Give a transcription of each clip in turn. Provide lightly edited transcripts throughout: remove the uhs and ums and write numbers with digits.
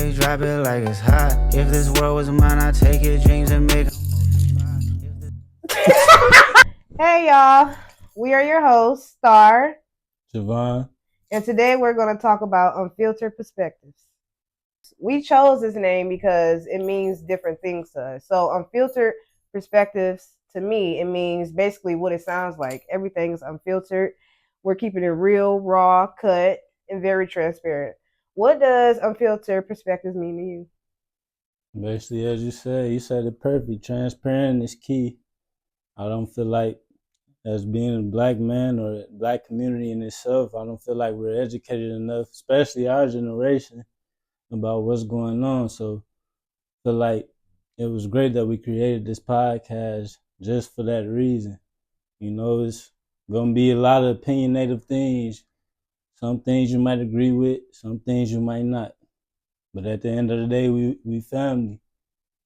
always drop it like it's hot. If this world was mine, I'd take your dreams and make. Hey y'all, we are your hosts, Star, Javon. and today we're going to talk about unfiltered perspectives. We chose this name because it means different things to us. So, unfiltered perspectives, to me, it means basically what it sounds like. Everything's unfiltered. We're keeping it real, raw, cut, and very transparent. What does unfiltered perspectives mean to you? Basically, as you said it perfect. Transparent is key. I don't feel like, as being a black man or a black community in itself, I don't feel like we're educated enough, especially our generation, about what's going on. So I feel like it was great that we created this podcast just for that reason. You know, it's gonna be a lot of opinionative things. Some things you might agree with, some things you might not. But at the end of the day, we family.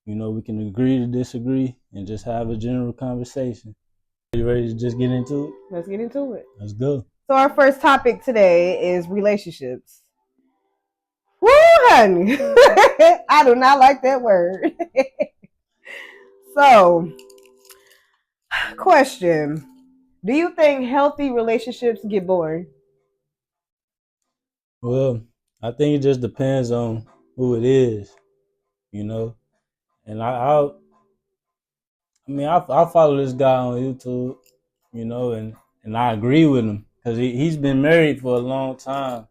You know, we can agree to disagree and just have a general conversation. You ready to just get into it? Let's get into it. Let's go. So, our first topic today is relationships. Woo, honey. I do not like that word. So, question. Do you think healthy relationships get boring? Well, I think it just depends on who it is, you know. And I follow this guy on YouTube, you know, and I agree with him because he's been married for a long time.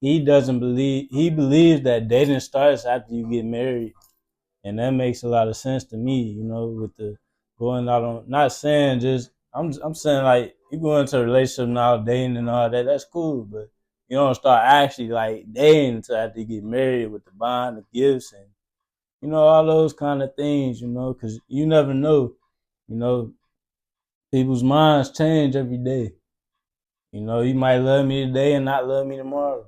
He believes that dating starts after you get married. And that makes a lot of sense to me, you know, with the going out on, not saying just, I'm saying like, you go into a relationship now, dating and all that, that's cool, but you don't start actually like dating until after you get married with the bond, the gifts, and, you know, all those kind of things, you know, because you never know, you know, people's minds change every day. You know, you might love me today and not love me tomorrow.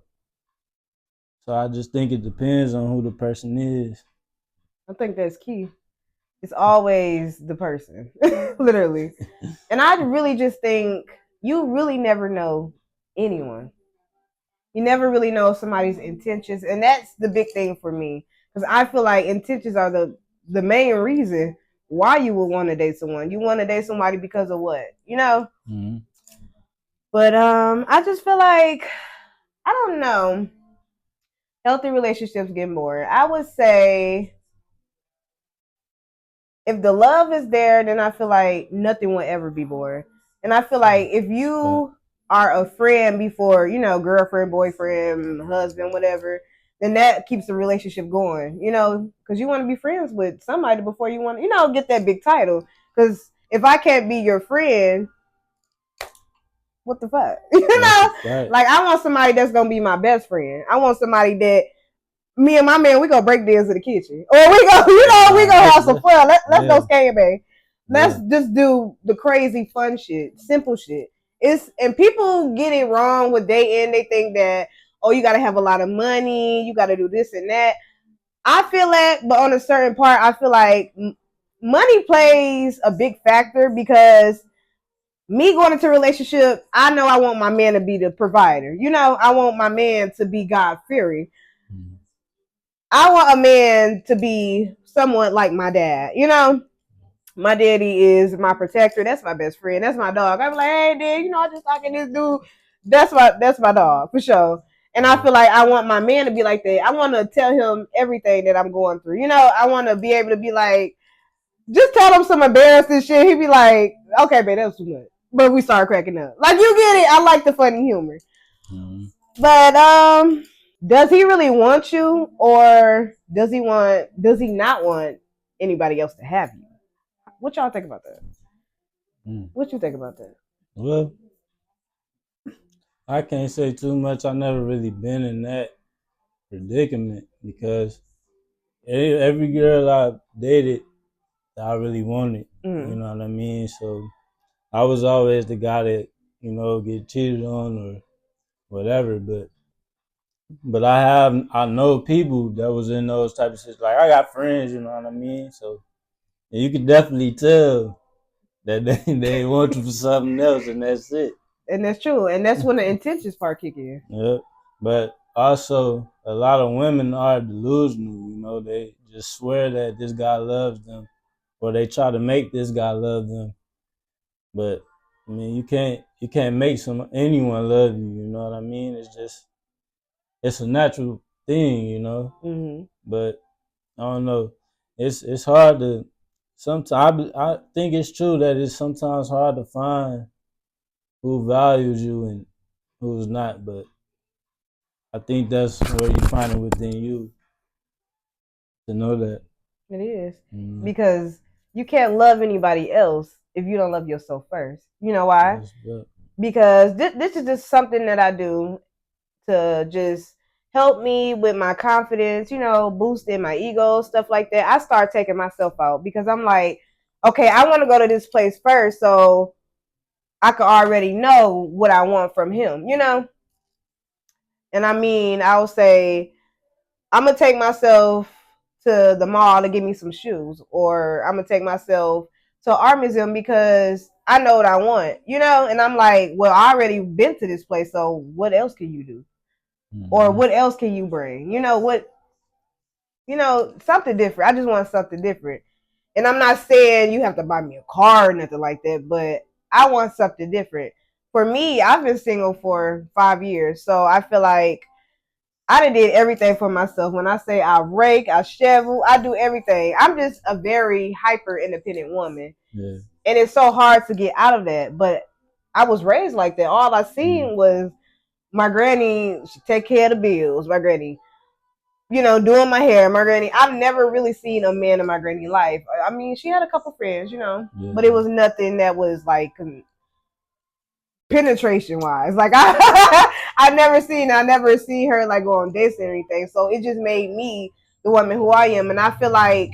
So I just think it depends on who the person is. I think that's key. It's always the person, literally. And I really just think you really never know anyone. You never really know somebody's intentions, and that's the big thing for me because I feel like intentions are the main reason why you would want to date someone. You want to date somebody because of what, you know? Mm-hmm. But I just feel like I don't know. Healthy relationships get boring. I would say if the love is there, then I feel like nothing will ever be boring. And I feel like if you are a friend before, you know, girlfriend, boyfriend, husband, whatever, then that keeps the relationship going, you know, because you want to be friends with somebody before you want to, you know, get that big title. Because if I can't be your friend, what the fuck? You know, like I want somebody that's going to be my best friend. I want somebody that me and my man, we gonna break dance in the kitchen, or we go, you know, we gonna have some fun. Let's go skating, babe. Let's just do the crazy fun shit, simple shit. It's and people get it wrong with dating. They think that you gotta have a lot of money, you gotta do this and that. I feel that, but on a certain part, I feel like money plays a big factor because me going into a relationship, I know I want my man to be the provider. You know, I want my man to be God fearing. I want a man to be somewhat like my dad. You know, my daddy is my protector. That's my best friend. That's my dog. I'm like, hey, dad, you know, I just talking this dude. That's my dog for sure. And I feel like I want my man to be like that. I want to tell him everything that I'm going through. You know, I want to be able to be like, just tell him some embarrassing shit. He'd be like, okay, babe, that was too much. But we start cracking up. Like, you get it. I like the funny humor. Mm-hmm. But does he really want you, or does he not want anybody else to have you? What y'all think about that? What you think about that? Well, I can't say too much. I never really been in that predicament because every girl I dated, I really wanted. You know what I mean? So I was always the guy that, you know, get cheated on or whatever. But I know people that was in those type of situations. Like I got friends, you know what I mean? So you can definitely tell that they want you for something else, and that's it. And that's true. And that's when the intentions part kick in. Yeah. But also a lot of women are delusional. You know, they just swear that this guy loves them, or they try to make this guy love them. But I mean, you can't make anyone love you. You know what I mean? It's a natural thing. You know, Mm-hmm. but I don't know. It's hard to sometimes. I think it's true that it's sometimes hard to find who values you and who's not. But I think that's where you find it within you to know that. It is. Mm, Because you can't love anybody else if you don't love yourself first. You know why? but Because this is just something that I do to just help me with my confidence, boosting my ego, stuff like that. I start taking myself out because I'm like, okay, I want to go to this place first, so I could already know what I want from him. And I mean, I will say, I'm gonna take myself to the mall to get me some shoes, or I'm gonna take myself to an art museum because I know what I want. And I'm like, well, I already been to this place, so what else can you do? Or mm-hmm. what else can you bring? Something different. I just want something different. And I'm not saying you have to buy me a car or nothing like that, but I want something different. For me, I've been single for 5 years, so I feel like I done did everything for myself. When I say I rake, I shovel, I do everything. I'm just a very hyper independent woman. Yeah. And it's so hard to get out of that. But I was raised like that. All I seen was my granny take care of the bills. My granny, doing my hair. My granny, I've never really seen a man in my granny life. I mean, she had a couple friends, but it Yeah. was nothing that was like penetration wise. Like I never seen her like go on dates or anything. So it just made me the woman who I am. And I feel like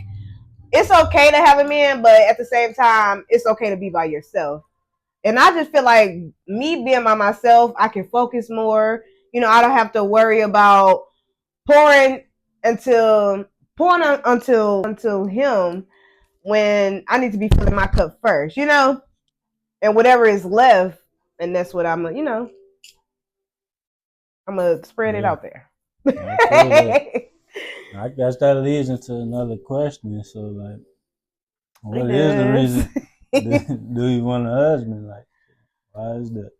it's okay to have a man, but at the same time, it's okay to be by yourself. And I just feel like me being by myself, I can focus more. I don't have to worry about pouring until until him when I need to be filling my cup first. And whatever is left, and that's what I'm gonna spread it Yeah. out there. I feel that. I guess that leads into another question. So, like, It what is the does. reason do you want a husband? Like, why is that?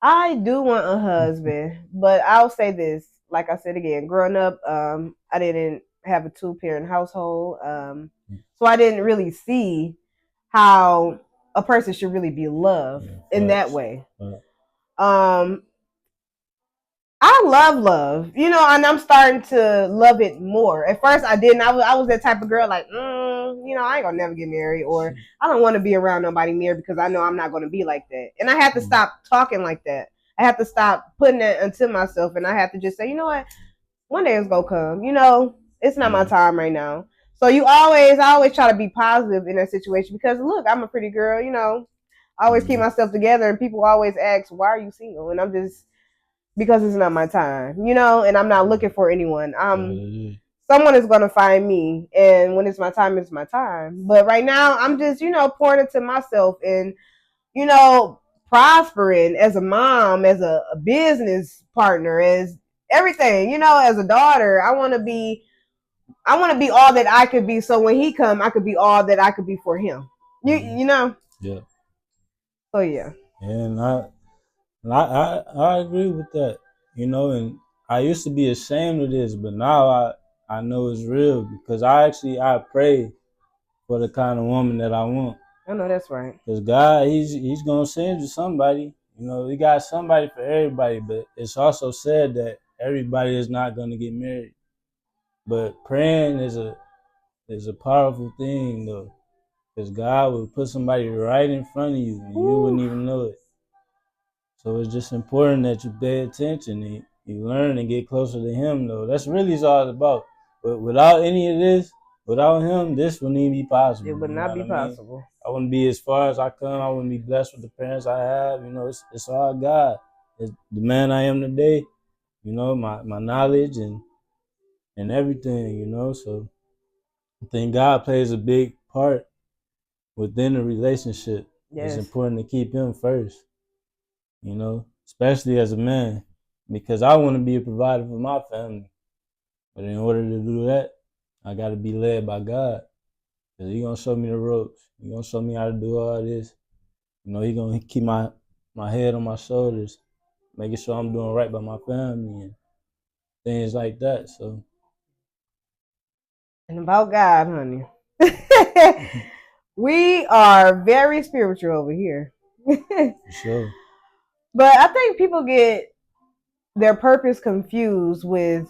I do want a husband, but I'll say this. Like I said again, growing up, I didn't have a two-parent household, so I didn't really see how a person should really be loved Yeah, in that facts. way. Um, I love love, and I'm starting to love it more. At first, I didn't. I was that type of girl, like, I ain't gonna never get married, or I don't want to be around nobody near because I know I'm not gonna be like that. And I have to stop talking like that. I have to stop putting it into myself, and I have to just say, you know what, one day it's gonna come. It's not my Yeah. time right now. So I always try to be positive in that situation because look, I'm a pretty girl. I always keep Mm-hmm. myself together, and people always ask, why are you single? And I'm just because it's not my time, and I'm not looking for anyone. Someone is gonna find me, and when it's my time, it's my time. But right now, I'm just pouring into myself and you know prospering as a mom, as a business partner, as everything, as a daughter. I want to be all that I could be. So when he come, I could be all that I could be for him. You Mm-hmm. you know. Yeah. So yeah. And I agree with that. And I used to be ashamed of this, but now I know it's real because I pray for the kind of woman that I want. I know that's right. Because God, He's gonna send you somebody. He got somebody for everybody, but it's also said that everybody is not gonna get married. But praying is a powerful thing though, because God will put somebody right in front of you and you Woo. wouldn't even know it. So it's just important that you pay attention and you learn and get closer to Him though. That's really all it's about. But without any of this, without Him, this wouldn't even be It possible. would You know not what be I mean? possible. I wouldn't be as far as I come. I wouldn't be blessed with the parents I have. It's all God. It's the man I am today. My knowledge and everything. So I think God plays a big part within the relationship. It's Yes. important to keep Him first. Especially as a man, because I want to be a provider for my family. But in order to do that, I got to be led by God. Because He going to show me the ropes. He going to show me how to do all this. You know, He going to keep my head on my shoulders, making sure I'm doing right by my family and things like that. So, And about God, honey. We are very spiritual over here. for sure. But I think people get their purpose confused with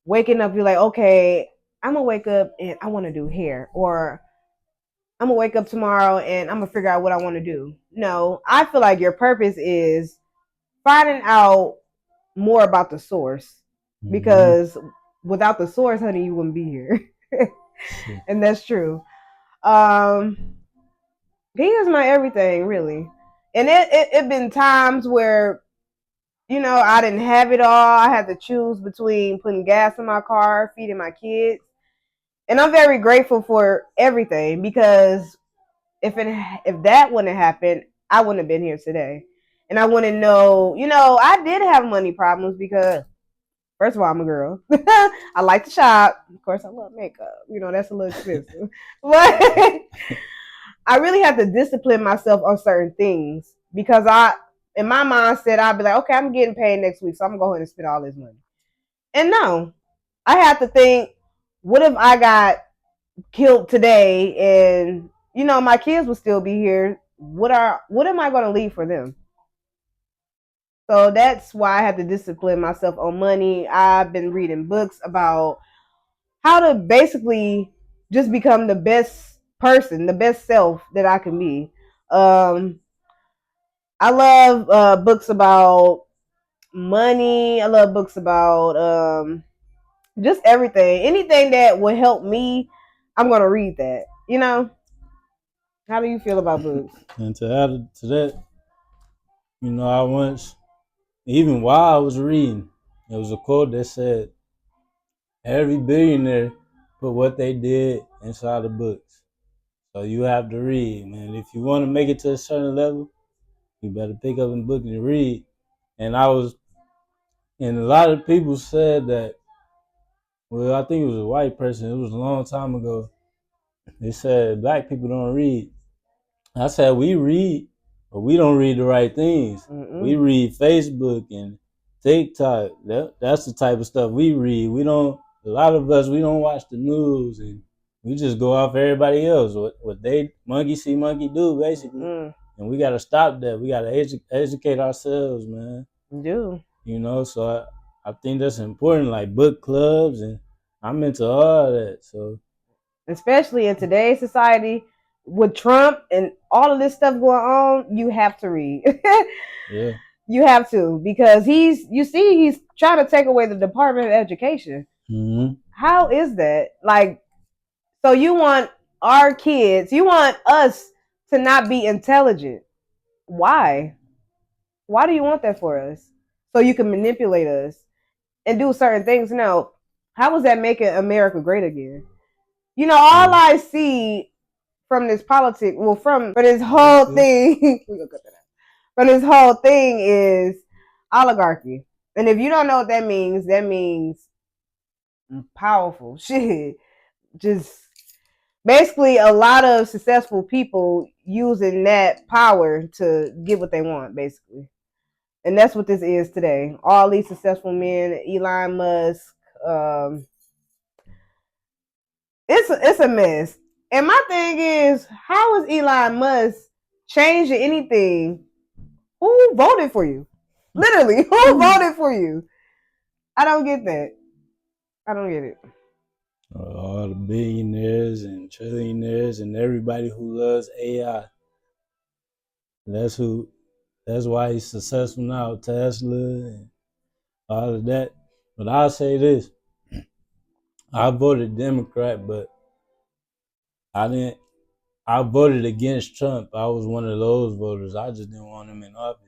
waking up. You're like, okay, I'm gonna wake up and I want to do hair, or I'm gonna wake up tomorrow and I'm gonna figure out what I want to do. No, I feel like your purpose is finding out more about the source, because without the source, honey, you wouldn't be here. And that's true. He is my everything, really. And it been times where, I didn't have it all. I had to choose between putting gas in my car, feeding my kids. And I'm very grateful for everything, because if that wouldn't have happened, I wouldn't have been here today. And I wouldn't know, I did have money problems because, first of all, I'm a girl. I like to shop. Of course, I love makeup. That's a little expensive. But I really have to discipline myself on certain things, because in my mindset, I'd be like, okay, I'm getting paid next week, so I'm going to go ahead and spend all this money. And no, I have to think, what if I got killed today and, my kids will still be here? What am I going to leave for them? So that's why I have to discipline myself on money. I've been reading books about how to basically just become the best person, the best self that I can be. I love books about money. I love books about just everything. Anything that will help me, I'm going to read that. How do you feel about books? And to add to that, I once, even while I was reading, there was a quote that said, every billionaire put what they did inside the books. So you have to read, man. If you want to make it to a certain level, you better pick up a book and read. And and a lot of people said that, well, I think it was a white person. It was a long time ago. They said black people don't read. I said we read, but we don't read the right things. Mm-mm. We read Facebook and TikTok. That's the type of stuff we read. We don't. A lot of us, we don't watch the news, and we just go off everybody else. What they monkey see, monkey do, basically. Mm. And we gotta stop that. We gotta educate ourselves, man. Do. So I think that's important, like book clubs, and I'm into all that. So Especially in today's society, with Trump and all of this stuff going on, you have to read. yeah. You have to, because he's trying to take away the Department of Education. Mm-hmm. How is that? Like, so you want you want us to not be intelligent. Why? Why do you want that for us? So you can manipulate us and do certain things. No, how is that making America great again? All I see from this politics, well, from this whole thing, from this whole thing is oligarchy. And if you don't know what that means powerful shit. Just basically a lot of successful people using that power to get what they want, basically. And that's what this is today. All these successful men, Elon Musk, it's a mess. And my thing is, how is Elon Musk changing anything? Who voted for you? Literally, who voted for you? I don't get that. I don't get it. All the billionaires and trillionaires and everybody who loves AI. That's why he's successful now, Tesla and all of that. But I'll say this. I voted Democrat, but I voted against Trump. I was one of those voters. I just didn't want him in office.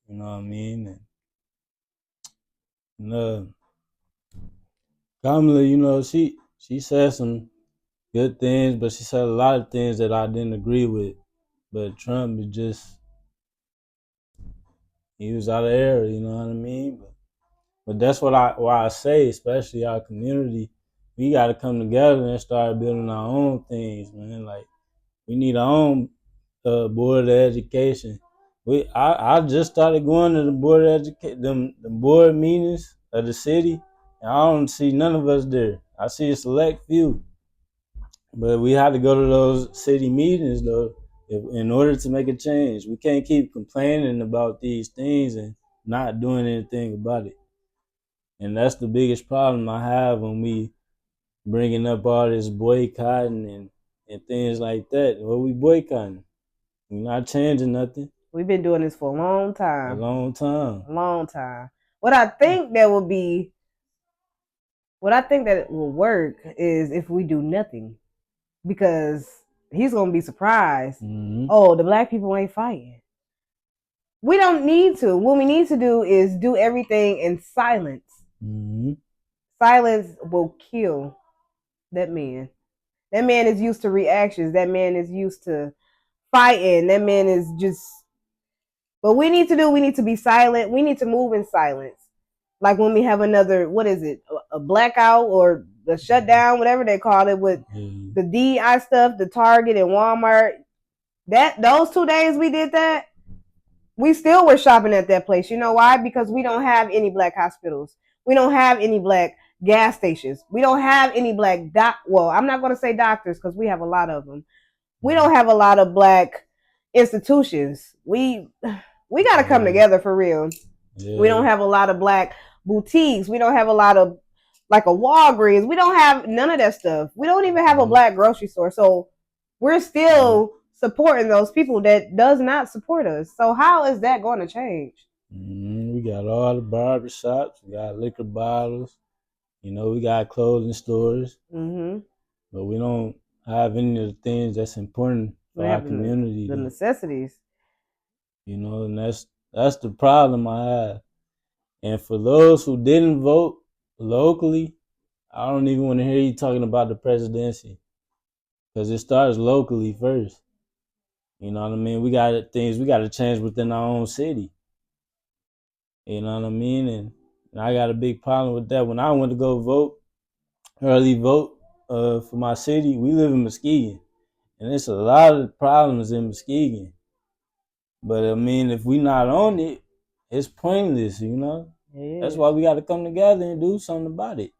You know what I mean? And Kamala, she said some good things, but she said a lot of things that I didn't agree with. But Trump is he was out of era, you know what I mean? But But that's why I say, especially our community, we got to come together and start building our own things, man. Like we need our own board of education. I just started going to the board of education, the board meetings of the city, and I don't see none of us there. I see a select few, but we have to go to those city meetings though, in order to make a change. We can't keep complaining about these things and not doing anything about it. And that's the biggest problem I have when we bringing up all this boycotting and things like that. What we boycotting? We're not changing nothing. We've been doing this for a long A time. long time. A long time. What I think that will work is if we do nothing, because he's gonna be surprised. Mm-hmm. Oh, the black people ain't fighting. We don't need to. What we need to do is do everything in silence. Mm-hmm. Silence will kill that man. That man is used to reactions. That man is used to fighting. That man is just. What we need to be silent. We need to move in silence. Like when we have another, what is it, a blackout or the shutdown, whatever they call it, with the DEI stuff, the Target and Walmart. Those 2 days we did that, we still were shopping at that place. You know why? Because we don't have any black hospitals. We don't have any black gas stations. We don't have any black well, I'm not going to say doctors because we have a lot of them. We don't have a lot of black institutions. We got to come together for real. Yeah. We don't have a lot of black boutiques. We don't have a lot of like a Walgreens. We don't have none of that stuff. We don't even have a black grocery store. So we're still supporting those people that does not support us. So how is that going to change? We got all the barbershops. We got liquor bottles. You know, we got clothing stores. Mm-hmm. But we don't have any of the things that's important for our community. The necessities. You know, and that's the problem I have. And for those who didn't vote locally, I don't even want to hear you talking about the presidency, because it starts locally first. You know what I mean? We got things we got to change within our own city. You know what I mean? And I got a big problem with that. When I went to go vote, early vote for my city, we live in Muskegon. And there's a lot of problems in Muskegon. But I mean, if we not on it, it's pointless, you know? Yeah. That's why we got to come together and do something about it.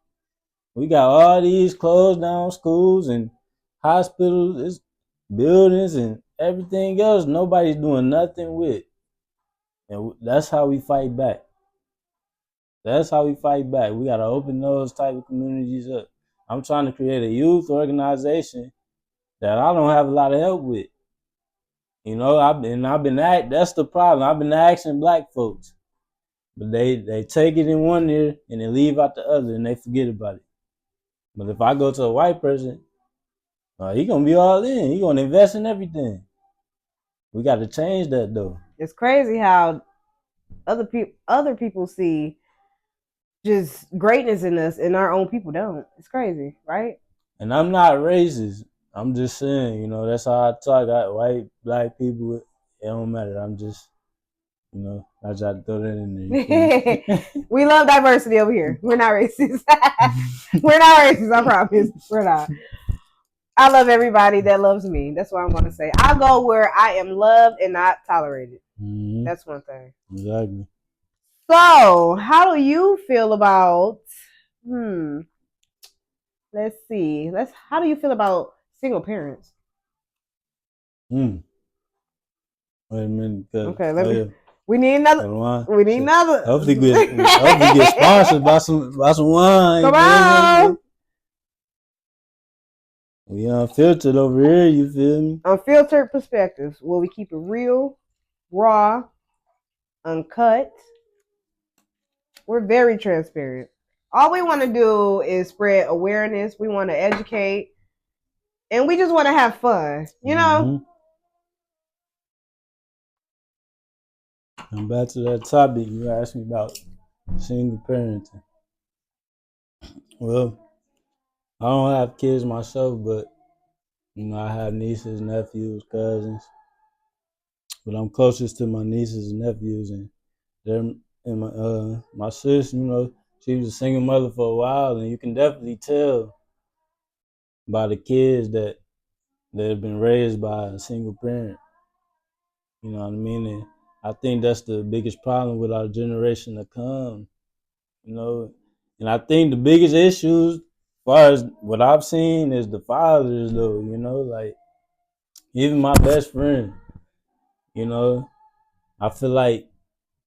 We got all these closed down schools and hospitals, buildings and everything else nobody's doing nothing with. And that's how we fight back. That's how we fight back. We got to open those type of communities up. I'm trying to create a youth organization that I don't have a lot of help with. You know, that's the problem. I've been asking black folks, but they take it in one ear and they leave out the other and they forget about it. But if I go to a white person, he gonna be all in. He gonna invest in everything. We got to change that though. It's crazy how other people see just greatness in us and our own people don't. It's crazy, right? And I'm not racist. I'm just saying, you know, that's how I talk. White, black people, it don't matter. I'm just, you know, I try to throw that in there. We love diversity over here. We're not racist. We're not racist, I promise. We're not. I love everybody that loves me. That's what I'm going to say. I go where I am loved and not tolerated. Mm-hmm. That's one thing. Exactly. So, how do you feel about, let's see. How do you feel about single parents? Wait a minute. Okay, we need another. We need another. Hopefully get sponsored by some wine. Come on. We unfiltered over here, you feel me? Unfiltered perspectives, where we keep it real, raw, uncut. We're very transparent. All we want to do is spread awareness. We want to educate. And we just want to have fun, you know? And back to that topic you asked me about single parenting. Well, I don't have kids myself, but you know, I have nieces, nephews, cousins. But I'm closest to my nieces and nephews, and they're and my sis. You know, she was a single mother for a while, and you can definitely tell by the kids that have been raised by a single parent. You know what I mean? And I think that's the biggest problem with our generation to come. You know, and I think the biggest issues, as far as what I've seen, is the fathers. Though, you know, like even my best friend. You know, I feel like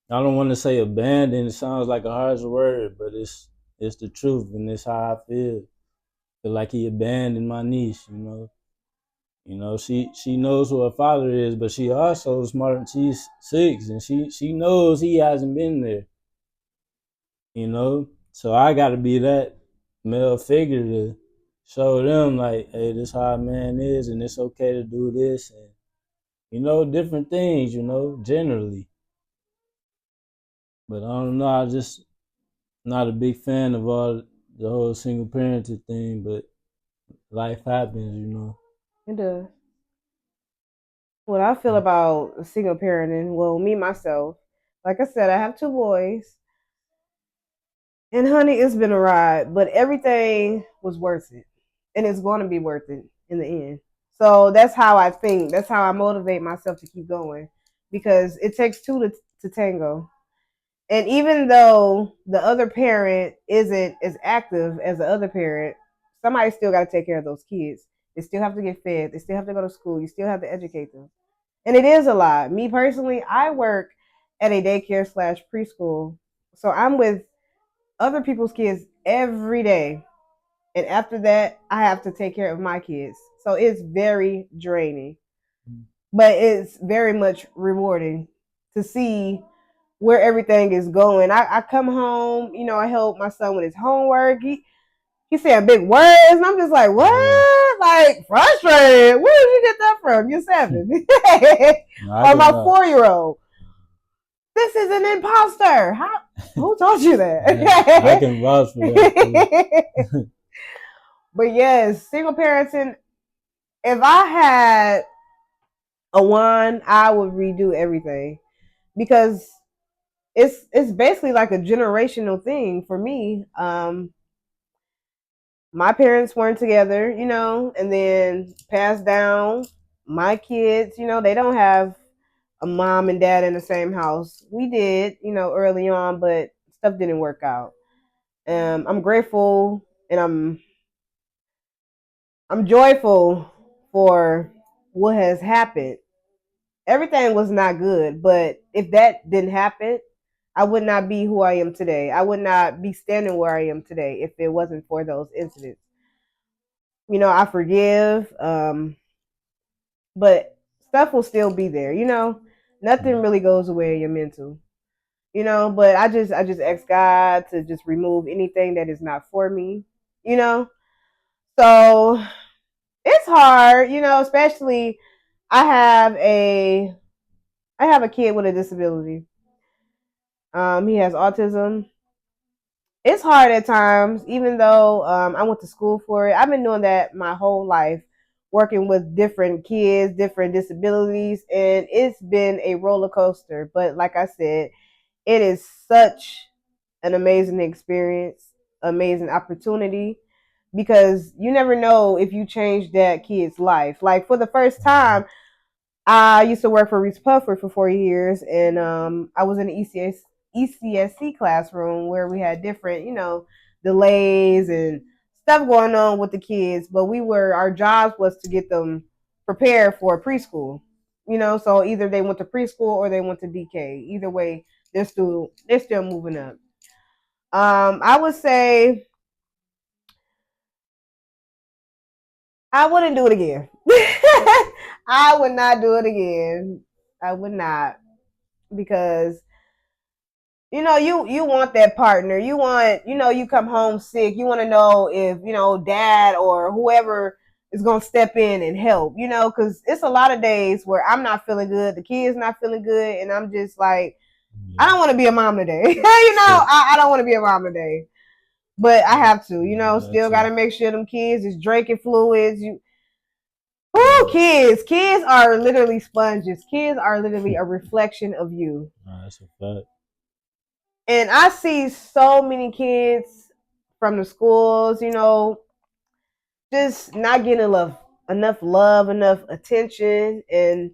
I don't want to say abandoned. It sounds like a harsh word, but it's the truth, and it's how I feel. Feel like he abandoned my niece. You know, she knows who her father is, but she also smart. She's 6, and she knows he hasn't been there. You know, so I got to be that male figure to show them like, hey, this how a man is, and it's okay to do this, and different things. Generally, but I don't know. I just not a big fan of all the whole single parenting thing, but life happens. It does. What I feel about single parenting, well, me myself, like I said, I have 2 boys, and honey, it's been a ride, but everything was worth it, and it's going to be worth it in the end. So that's how I think. That's how I motivate myself to keep going, because it takes two to tango. And even though the other parent isn't as active as the other parent, somebody still got to take care of those kids. They still have to get fed. They still have to go to school. You still have to educate them. And it is a lot. Me personally, I work at a daycare slash preschool. So I'm with other people's kids every day. And after that, I have to take care of my kids. So it's very draining, but it's very much rewarding to see where everything is going. I come home, I help my son with his homework. He said big words, and I'm just like, what? Like frustrated. Where did you get that from? You're 7. Or my 4-year-old. This is an imposter. Who told you that? I can vouch for that. But yes, single parenting. If I had a wand, I would redo everything, because it's basically like a generational thing for me. My parents weren't together, and then passed down. My kids, they don't have a mom and dad in the same house. We did, early on, but stuff didn't work out. I'm grateful, and I'm joyful for what has happened. Everything was not good, but if that didn't happen, I would not be who I am today. I would not be standing where I am today if it wasn't for those incidents. I forgive, but stuff will still be there. Nothing really goes away in your mental. But I just ask God to just remove anything that is not for me. You know, so it's hard. Especially I have a I have a kid with a disability. He has autism. It's hard at times, even though I went to school for it. I've been doing that my whole life, working with different kids, different disabilities, and it's been a roller coaster. But like I said, it is such an amazing experience, amazing opportunity, because you never know if you change that kid's life. Like for the first time, I used to work for Reese Puffer for 4 years, and I was in the ECSC classroom where we had different, delays and stuff going on with the kids. But our jobs was to get them prepared for preschool. So either they went to preschool or they went to DK. Either way, they're still moving up. I would say I wouldn't do it again. I would not do it again. I would not, because you want that partner. You want, you come home sick. You want to know if dad or whoever is gonna step in and help. Because it's a lot of days where I'm not feeling good, the kid's not feeling good, and I'm just like, I don't want to be a mom today. I don't want to be a mom today, but I have to. Still got to make sure them kids is drinking fluids. Kids are literally sponges. Kids are literally a reflection of you. That's a fact. And I see so many kids from the schools, just not getting enough love, enough attention, and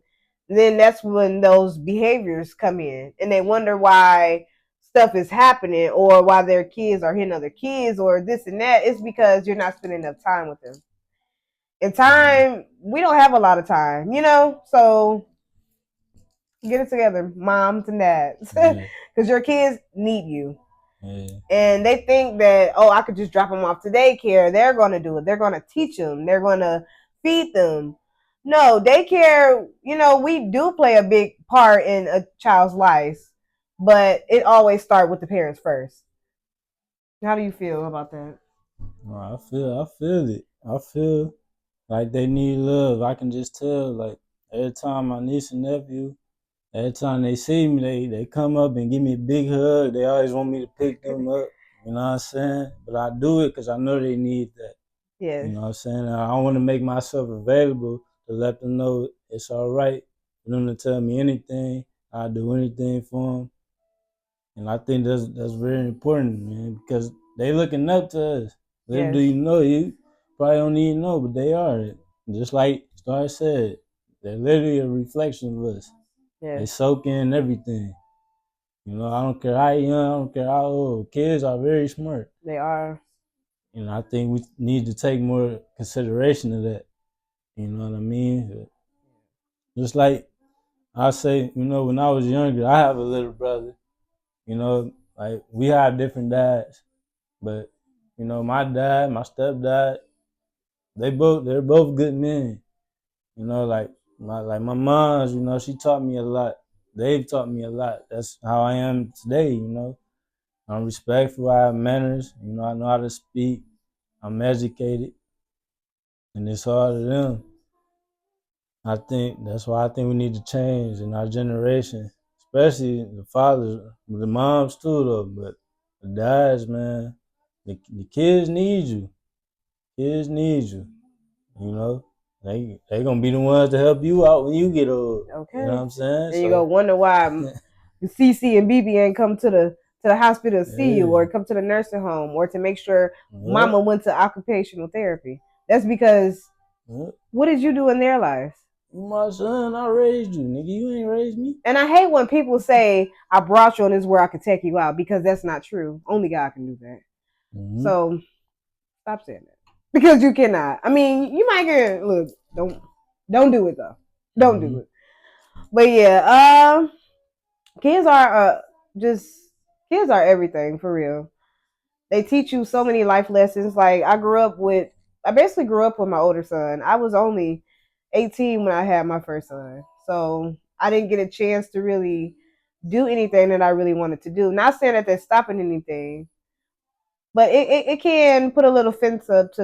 then that's when those behaviors come in, and they wonder why stuff is happening or why their kids are hitting other kids or this and that. It's because you're not spending enough time with them. And time, we don't have a lot of time, so get it together, moms and dads, Yeah, because your kids need you. yeah, And they think that, oh, I could just drop them off to daycare. They're going to do it. They're going to teach them. They're going to feed them. No, daycare, we do play a big part in a child's life, but it always starts with the parents first. How do you feel about that? no, I feel it. I feel like they need love. I can just tell. Like every time my niece and nephew, every time they see me, they come up and give me a big hug. They always want me to pick them up. You know what I'm saying? But I do it because I know they need that. You Yes, know what I'm saying? I want to make myself available to let them know it's all right for them to tell me anything. I'll do anything for them. And I think that's very important, man, because they looking up to us. Little do yes, you know, you probably don't even know, but they are. Just like Star said, they're literally a reflection of us. They yes, soak in everything. You know, I don't care how young, I don't care how old. Kids are very smart. they are. And I think we need to take more consideration of that. You know what I mean? Just like I say, when I was younger, I have a little brother. Like we have different dads, but my dad, my stepdad, they're both good men. Like my mom's, she taught me a lot. They've taught me a lot. That's how I am today. I'm respectful, I have manners, I know how to speak, I'm educated, and it's all to them. I think that's why I think we need to change in our generation, especially the fathers, the moms too, though. But the dads, man, the kids need you. Kids need you. You know, they gonna be the ones to help you out when you get old. You know what Okay. I'm saying? And you go So wonder why CC and BB ain't come to the hospital to see you yeah, or come to the nursing home or to make sure yeah, mama went to occupational therapy. That's because yeah. what did you do in their lives? You my son, I raised you, nigga. You ain't raised me. And I hate when people say, I brought you on this where I could take you out because that's not true. Only God can do that. Mm-hmm. So stop saying that. Because you cannot. I mean, you might get look, don't do it though. Don't Mm-hmm. do it. But yeah, kids are just kids are everything for real. They teach you so many life lessons. Like I basically grew up with my older son. I was only 18 when I had my first son. So I didn't get a chance to really do anything that I really wanted to do. Not saying that they're stopping anything, but it can put a little fence up to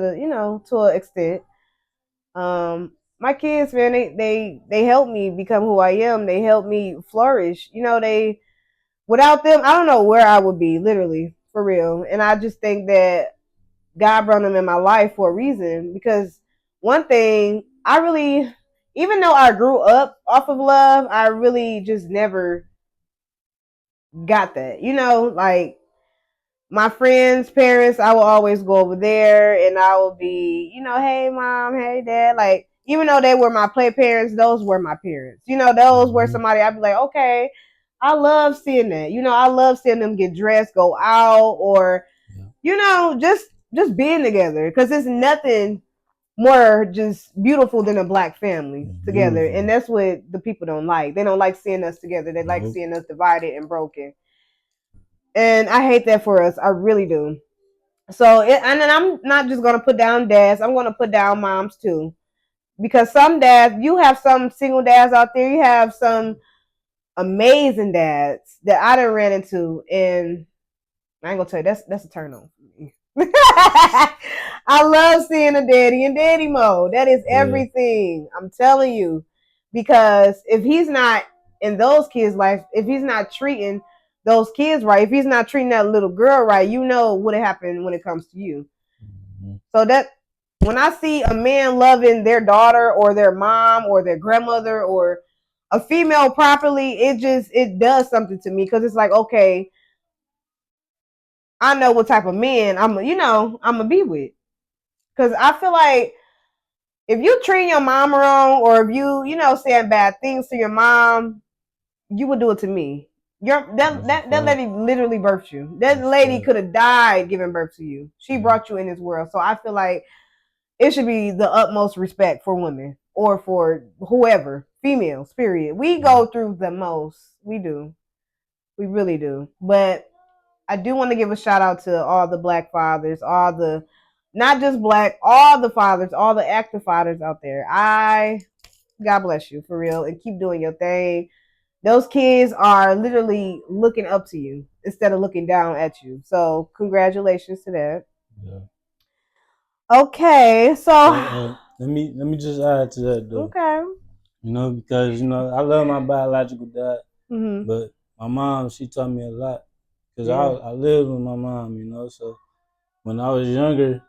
to an extent. My kids, man, they help me become who I am. They help me flourish. They without them, I don't know where I would be, literally, for real. And I just think that God brought them in my life for a reason because one thing I really, even though I grew up off of love, I really just never got that. Like my friends' parents, I will always go over there and I will be, hey mom, hey dad. Like, even though they were my play parents, those were my parents. Those were Mm-hmm. somebody I'd be like, okay, I love seeing that. I love seeing them get dressed, go out, or, Yeah. just being together. Because it's nothing more just beautiful than a black family It's together. beautiful. And that's what the people don't like. They don't like seeing us together. They like Nope. seeing us divided and broken. And I hate that for us. I really do. So, and then I'm not just gonna put down dads. I'm gonna put down moms too, because some dads, you have some single dads out there. You have some amazing dads that I done ran into, and I ain't gonna tell you that's a turn on for me. I love seeing a daddy in daddy mode. That is Yeah. everything. I'm telling you, because if he's not in those kids' life, if he's not treating those kids right, if he's not treating that little girl right, you know what happened when it comes to you. Mm-hmm. So that when I see a man loving their daughter or their mom or their grandmother or a female properly, it does something to me because it's like, okay, I know what type of men I'm gonna be with. Cause I feel like if you treat your mom wrong, or if you saying bad things to your mom, you would do it to me. That lady literally birthed you. That lady could have died giving birth to you. She brought you in this world. So I feel like it should be the utmost respect for women or for whoever, females, period. We go through the most. We do. We really do. But I do want to give a shout out to all the black fathers, all the not just black, all the fathers, all the active fathers out there. God bless you for real and keep doing your thing. Those kids are literally looking up to you instead of looking down at you. So congratulations to that. Yeah. Okay, so let me just add to that though. okay. Because I love my biological dad, Mm-hmm. but my mom, she taught me a lot. Cause Yeah. I lived with my mom, so when I was younger,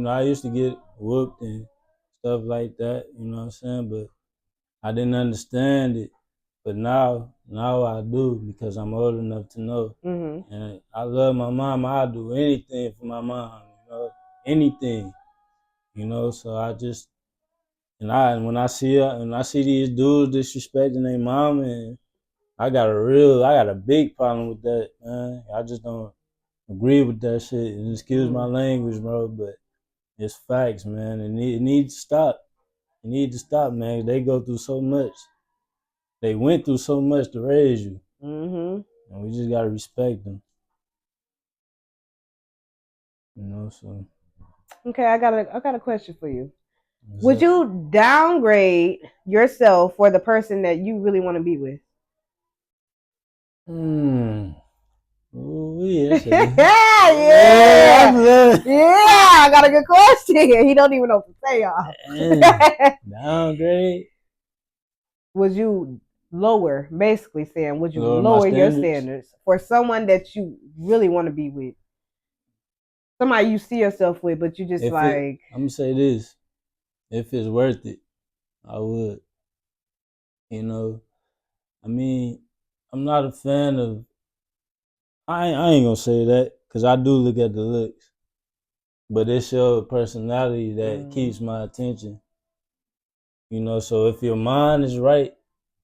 I used to get whooped and stuff like that, you know what I'm saying? But I didn't understand it. But now I do because I'm old enough to know. Mm-hmm. And I love my mom. I'll do anything for my mom, anything, So I just when I see her and I see these dudes disrespecting their mom, and I got a big problem with that, man. I just don't agree with that shit. And excuse my language, bro, but it's facts, man. And it needs to stop. It needs to stop, man. They go through so much. They went through so much to raise you. Mm-hmm. And we just gotta respect them. So. Okay, I got a question for you. Would you downgrade yourself for the person that you really want to be with? Ooh, yeah. Yeah, I got a good question. He don't even know what to say, y'all. Downgrade? Would you lower, basically saying, would you lower your standards for someone that you really want to be with? Somebody you see yourself with, but you just I'm going to say this. If it's worth it, I would. I mean, I'm not a fan of, I ain't going to say that because I do look at the looks. But it's your personality that keeps my attention. So if your mind is right,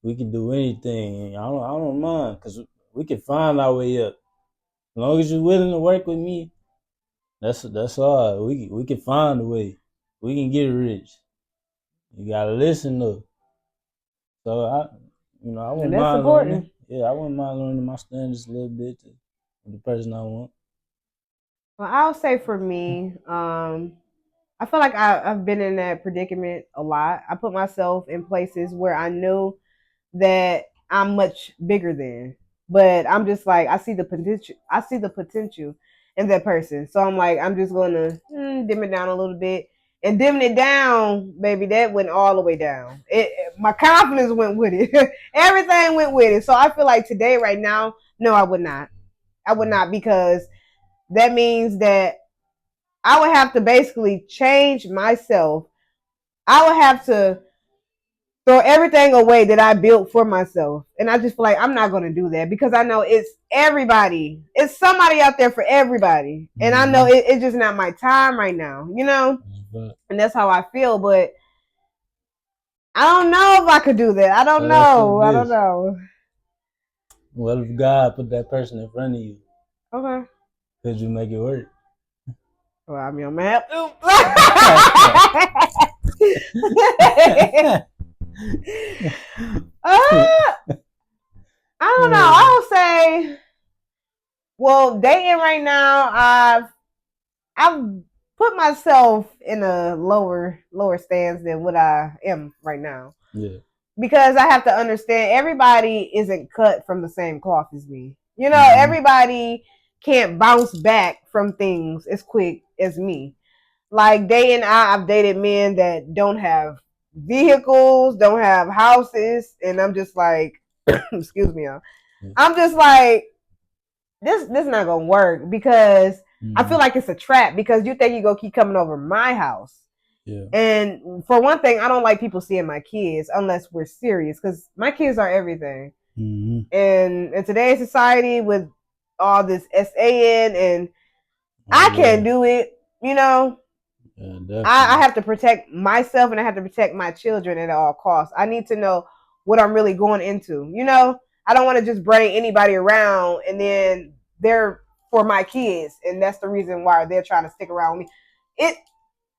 we can do anything. I don't mind because we can find our way up. As long as you're willing to work with me, that's all. We can find a way. We can get rich. You gotta listen though. So I wouldn't mind learning. Yeah, I wouldn't mind learning my standards a little bit to the person I want. Well, I'll say for me, I feel like I've been in that predicament a lot. I put myself in places where I know that I'm much bigger than, but I'm just like I see the potential. I see the potential in that person, so I'm like I'm just gonna dim it down a little bit, and dimming it down, baby, that went all the way down. My confidence went with it. Everything went with it. So I feel like today, right now, no, I would not. I would not because that means that I would have to basically change myself. I would have to throw everything away that I built for myself. And I just feel like I'm not going to do that because I know it's everybody. It's somebody out there for everybody. And I know it's just not my time right now, And that's how I feel. But I don't know if I could do that. I don't know. I don't know. What if God put that person in front of you? Okay. Could you make it work? Well, I mean, I'm going to have to. I don't know. I would say, well, dating right now, I've put myself in a lower stance than what I am right now. Yeah. Because I have to understand everybody isn't cut from the same cloth as me. Everybody can't bounce back from things as quick as me. Like I've dated men that don't have vehicles, don't have houses, and I'm just like, excuse me, I'm just like, this not gonna work because I feel like it's a trap because you think you gonna keep coming over my house. Yeah. And for one thing, I don't like people seeing my kids unless we're serious because my kids are everything. And in today's society with all this SAN and I can't do it. You know, Yeah, I definitely. have to protect myself and I have to protect my children at all costs. I need to know what I'm really going into. You know, I don't want to just bring anybody around and then they're for my kids, and that's the reason why they're trying to stick around with me. It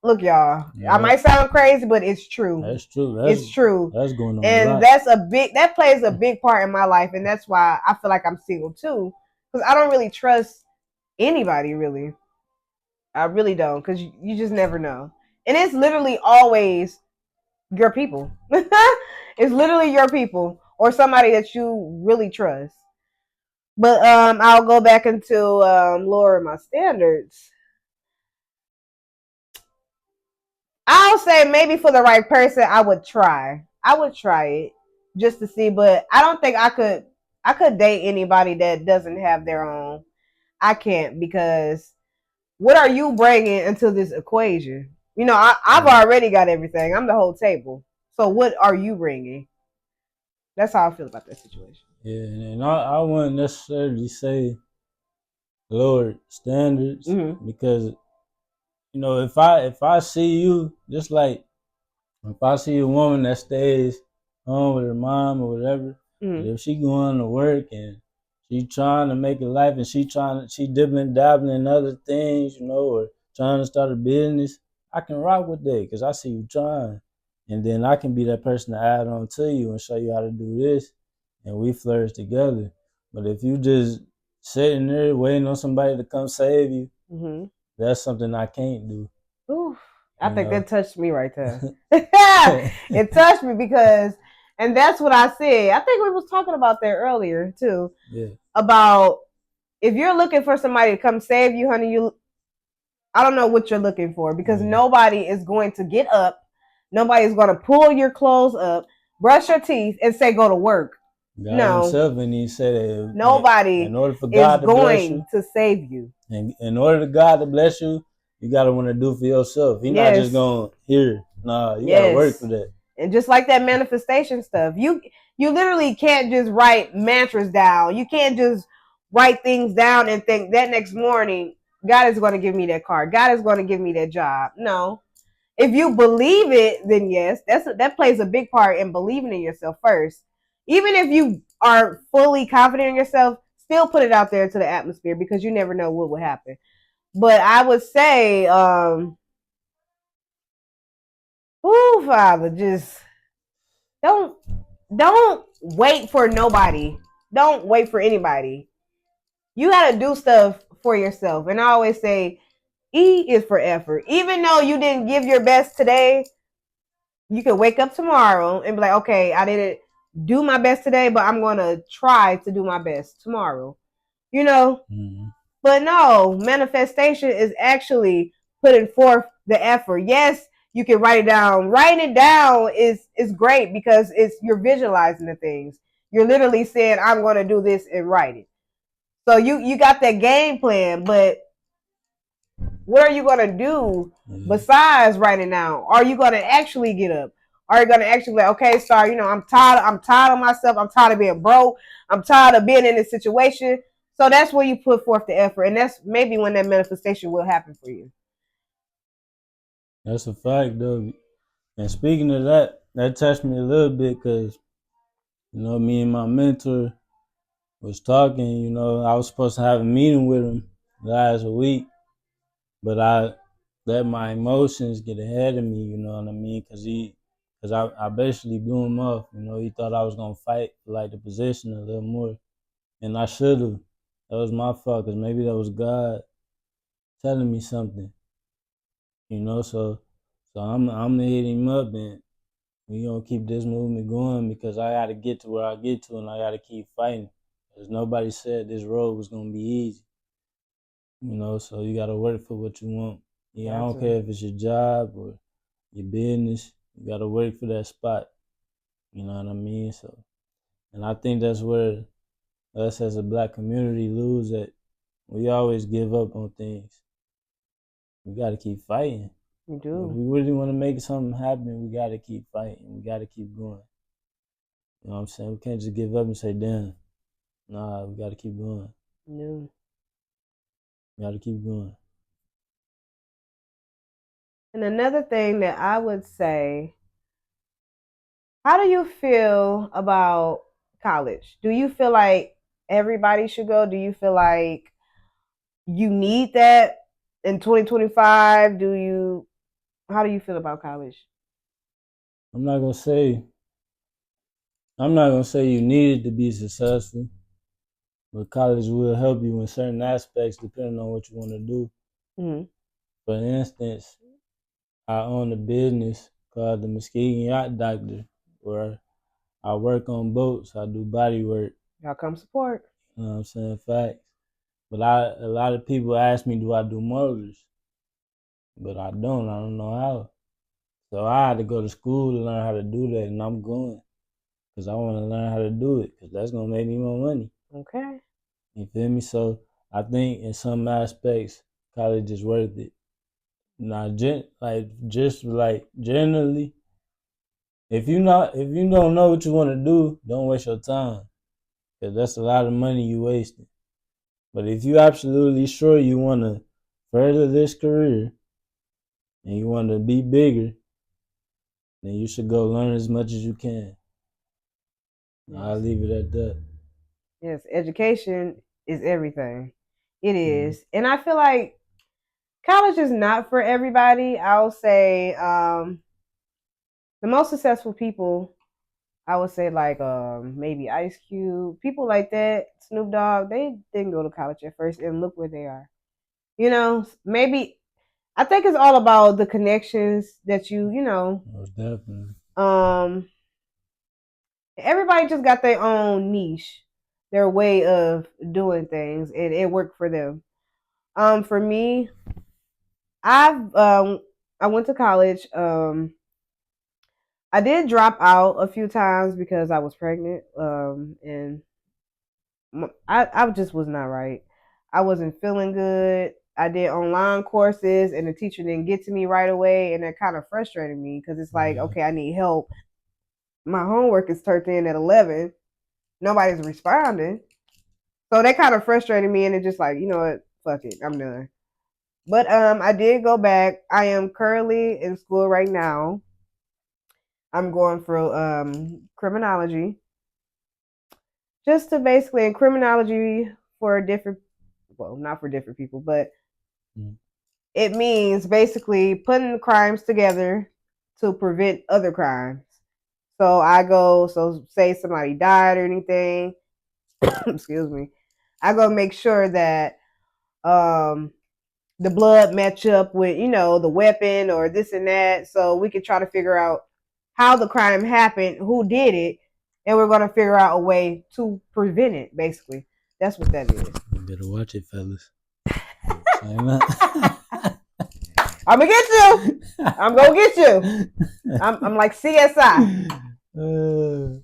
look, y'all, I Yeah, might sound crazy, but it's true. that's true. It's true. That's going on a And lot. that plays a big part in my life, and that's why I feel like I'm single too. Because I don't really trust anybody really. I really don't, because you just never know. And it's literally always your people. It's literally your people or somebody that you really trust. But I'll go back into lowering my standards. I'll say maybe for the right person, I would try. I would try it just to see, but I don't think I could. I could date anybody that doesn't have their own. I can't because what are you bringing into this equation? You know, I've Yeah, already got everything. I'm the whole table. So what are you bringing? That's how I feel about that situation. yeah, and I wouldn't necessarily say lower standards Mm-hmm. because if I see you just like if I see a woman that stays home with her mom or whatever, but Mm-hmm. if she going to work and she trying to make a life and she dibbling dabbling in other things, or trying to start a business, I can rock with that because I see you trying, and then I can be that person to add on to you and show you how to do this, and we flourish together. But if you just sitting there waiting on somebody to come save you, Mm-hmm. that's something I can't do. Ooh, I You think know. that touched me right there. It touched me because, and that's what I said. I think we was talking about that earlier too. Yeah. About if you're looking for somebody to come save you, honey, I don't know what you're looking for because Yeah. nobody is going to get up. Nobody is going to pull your clothes up, brush your teeth, and say go to work. God No, Himself, and He said that in nobody order for is God to bless going you, to save you. and in order for God to bless you, you gotta want to do for yourself. He not just Yes, going here. Nah, you gotta work for yes. that. And just like that manifestation stuff, you literally can't just write mantras down. You can't just write things down and think that next morning God is going to give me that car. God is going to give me that job. No. If you believe it, then yes, that plays a big part in believing in yourself first. Even if you are fully confident in yourself, still put it out there into the atmosphere because you never know what will happen. But I would say, oh Father, just don't don't wait for nobody. Don't wait for anybody. You gotta do stuff for yourself. And I always say, E is for effort. Even though you didn't give your best today, you can wake up tomorrow and be like, okay, I didn't do my best today, but I'm gonna try to do my best tomorrow. You know? Mm-hmm. But no, manifestation is actually putting forth the effort. Yes, you can write it down. Writing it down is great because it's you're visualizing the things. You're literally saying, I'm gonna do this and write it. So you got that game plan, but what are you gonna do Yeah. besides writing down? Are you gonna actually get up? Are you gonna actually be like, okay, sorry, I'm tired of myself, I'm tired of being broke, I'm tired of being in this situation. So that's where you put forth the effort, and that's maybe when that manifestation will happen for you. That's a fact, though. And speaking of that, that touched me a little bit because me and my mentor was talking. I was supposed to have a meeting with him last week, but I let my emotions get ahead of me, you know what I mean? Cause I basically blew him off. He thought I was gonna fight for like the position a little more, and I should have. That was my fault, cause maybe that was God telling me something, So I'm gonna hit him up, and we gonna keep this movement going because I gotta get to where I get to, and I gotta keep fighting. Cause nobody said this road was gonna be easy. So you gotta work for what you want. Yeah, I Got don't to. care if it's your job or your business. You gotta work for that spot. You know what I mean? So, and I think that's where us as a black community lose at. We always give up on things. We gotta keep fighting. You If do. we really want to make something happen, we gotta keep fighting. We gotta keep going. You know what I'm saying? We can't just give up and say, "Damn." Nah, we gotta keep going. No. Gotta keep going. And another thing that I would say, how do you feel about college? Do you feel like everybody should go? Do you feel like you need that in 2025? How do you feel about college? I'm not gonna say I'm not gonna say you need it to be successful, but college will help you in certain aspects depending on what you want to do. Mm-hmm. For instance, I own a business called the Muskegon Yacht Doctor, where I work on boats. I do body work. Y'all come support. You know what I'm saying? Facts. But a lot of people ask me, do I do motors? But I don't. I don't know how. So I had to go to school to learn how to do that, and I'm going because I want to learn how to do it because that's gonna make me more money. Okay. You feel me? So I think in some aspects, college is worth it. Not just like generally, if you don't know what you want to do, don't waste your time because that's a lot of money you wasting. But if you absolutely sure you want to further this career and you want to be bigger, then you should go learn as much as you can. Yes. I'll leave it at that. Yes, education is everything. It Mm-hmm. is. And I feel like college is not for everybody. I'll say the most successful people, I would say like maybe Ice Cube, people like that, Snoop Dogg, they didn't go to college at first and look where they are. You know, maybe I think it's all about the connections that Most definitely. um everybody just got their own niche, their way of doing things, and it worked for them. For me, I've I went to college. I did drop out a few times because I was pregnant. And I just was not right. I wasn't feeling good. I did online courses, and the teacher didn't get to me right away, and that kind of frustrated me because it's like, Yeah. okay, I need help. My homework is turned in at 11. Nobody's responding. So that kind of frustrated me, and it's just like, you know what, fuck it, I'm done. But I did go back. I am currently in school right now. I'm going through criminology, just to basically in criminology for different, well, not for different people, but Mm. it means basically putting crimes together to prevent other crimes. So say somebody died or anything, excuse me, I go make sure that um the blood match up with, the weapon or this and that, so we can try to figure out how the crime happened, who did it, and we're going to figure out a way to prevent it. Basically, that's what that is. You better watch it, fellas. I'm gonna get you. I'm gonna get you. I'm like CSI. No,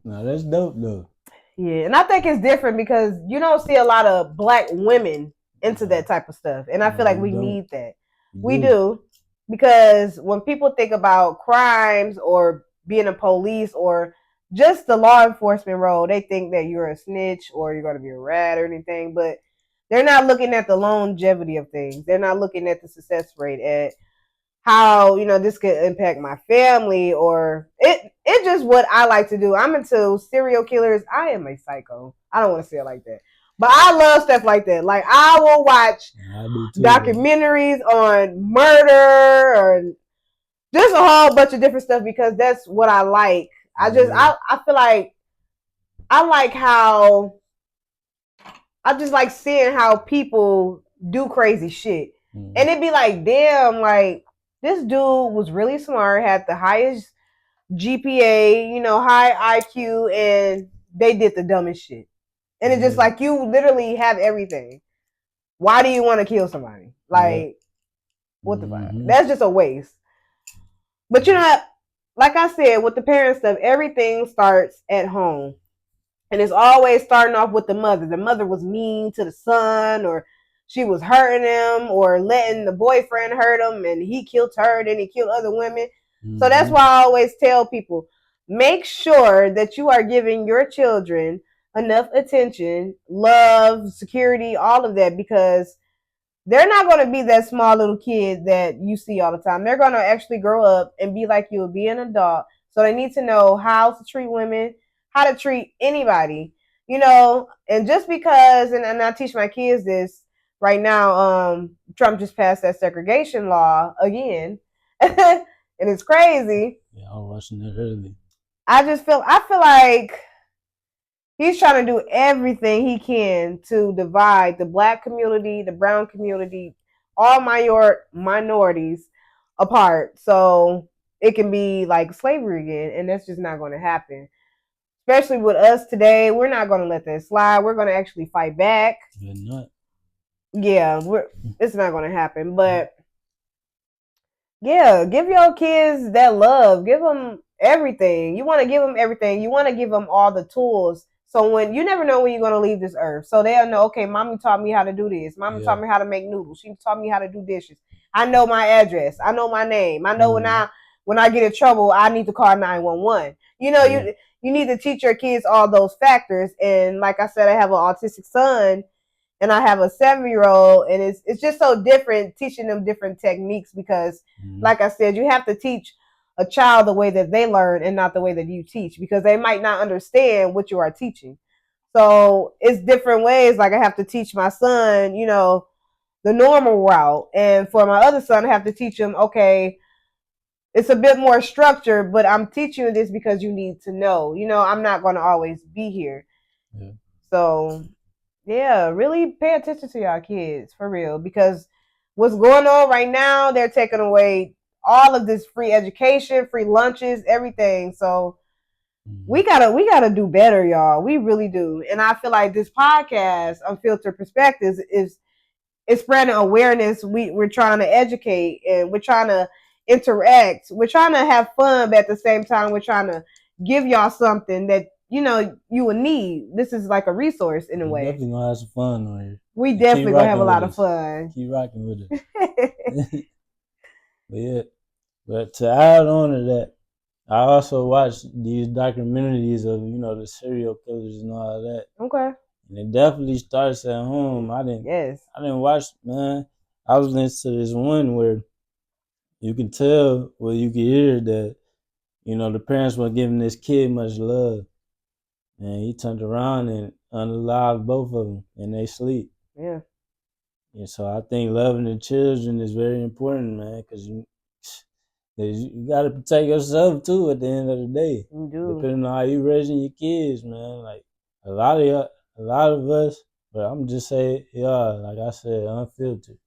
that's dope though. Yeah, and I think it's different because you don't see a lot of black women into that type of stuff, and I feel like we need that. We do, because when people think about crimes or being a police or just the law enforcement role, they think that you're a snitch or you're going to be a rat or anything, but they're not looking at the longevity of things. They're not looking at the success rate, at how this could impact my family, or it's just what I like to do. I'm into serial killers. I am a psycho. I don't want to say it like that, but I love stuff like that. Like, I will watch documentaries on murder or just a whole bunch of different stuff because that's what I like. I feel like I like how I just like seeing how people do crazy shit. And it'd be like, damn, like, this dude was really smart, had the highest GPA, high IQ, and they did the dumbest shit. And it's just like, you literally have everything. Why do you want to kill somebody? Like, what the fuck? That's just a waste. But like I said, with the parent stuff, everything starts at home. And it's always starting off with the mother. The mother was mean to the son, or she was hurting him, or letting the boyfriend hurt him, and he killed her, then he killed other women. Mm-hmm. So that's why I always tell people, make sure that you are giving your children enough attention, love, security, all of that, because they're not going to be that small little kid that you see all the time. They're going to actually grow up and be like you, be an adult. So they need to know how to treat women, how to treat anybody, and just because, and I teach my kids this right now, Trump just passed that segregation law again. And it's crazy. Yeah, I was watching it early. I feel like he's trying to do everything he can to divide the black community, the brown community, all minorities apart. So it can be like slavery again, and that's just not going to happen. Especially with us today, we're not going to let that slide. We're going to actually fight back. You're not. Yeah, it's not going to happen. But yeah, give your kids that love. Give them everything. You want to give them everything. You want to give them all the tools. So when you never know when you're going to leave this earth. So they'll know, okay, mommy taught me how to do this. Mommy taught me how to make noodles. She taught me how to do dishes. I know my address. I know my name. I know when I get in trouble, I need to call 911. You need to teach your kids all those factors. And like I said, I have an autistic son and I have a 7-year-old, and it's just so different teaching them different techniques because, like I said, you have to teach a child the way that they learn and not the way that you teach, because they might not understand what you are teaching. So it's different ways. Like I have to teach my son, the normal route, and for my other son, I have to teach him, okay, it's a bit more structured, but I'm teaching you this because you need to know. I'm not going to always be here. Yeah. So yeah, really pay attention to y'all kids for real, because what's going on right now, they're taking away all of this free education, free lunches, everything. So we gotta do better, y'all. We really do. And I feel like this podcast, Unfiltered Perspectives, is spreading awareness. We're trying to educate and we're trying to interact. We're trying to have fun, but at the same time, we're trying to give y'all something that you would need. This is like a resource in a way. Definitely gonna have some fun on here. We definitely gonna have a lot of fun. Keep rocking with us. But to add on to that, I also watched these documentaries of the serial killers and all that. Okay. And it definitely starts at home. I didn't watch, man. I was listening to this one where you can tell, you can hear that, the parents weren't giving this kid much love. And he turned around and unalived both of them in their sleep. Yeah. And so I think loving the children is very important, man, because you got to protect yourself too at the end of the day. You do. Depending on how you raising your kids, man. Like a lot of us, but I'm just saying, like I said, unfiltered.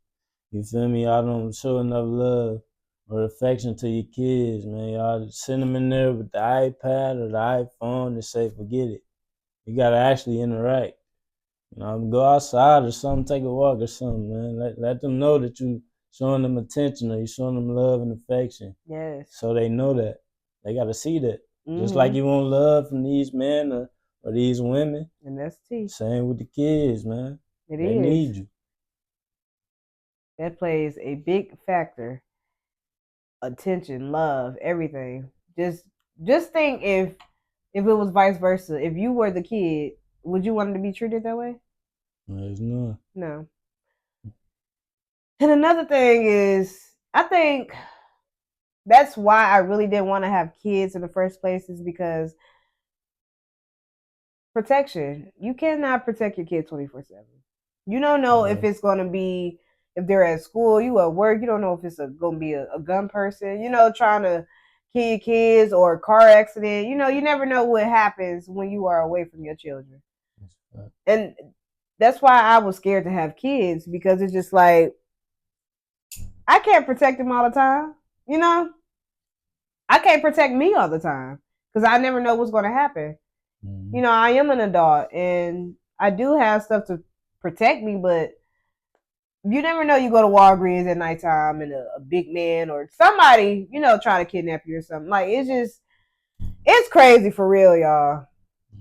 You feel me? Y'all don't show enough love or affection to your kids, man. Y'all send them in there with the iPad or the iPhone and say, forget it. You gotta actually interact. Go outside or something, take a walk or something, man. Let them know that you showing them attention or you showing them love and affection. Yes. So they know that. They gotta see that. Just like you want love from these men or these women. And that's T. Same with the kids, man. They need you. That plays a big factor. Attention, love, everything. Just think if it was vice versa. If you were the kid, would you want to be treated that way? No. No. And another thing is, I think that's why I really didn't want to have kids in the first place, is because protection. You cannot protect your kid 24/7. You don't know if it's going to be, if they're at school, you at work, you don't know if it's going to be a gun person, trying to kill your kids, or a car accident. You never know what happens when you are away from your children. And that's why I was scared to have kids, because it's just like, I can't protect them all the time. I can't protect me all the time because I never know what's going to happen. I am an adult and I do have stuff to protect me, but you never know. You go to Walgreens at nighttime and a big man or somebody, trying to kidnap you or something. Like, it's crazy for real, y'all.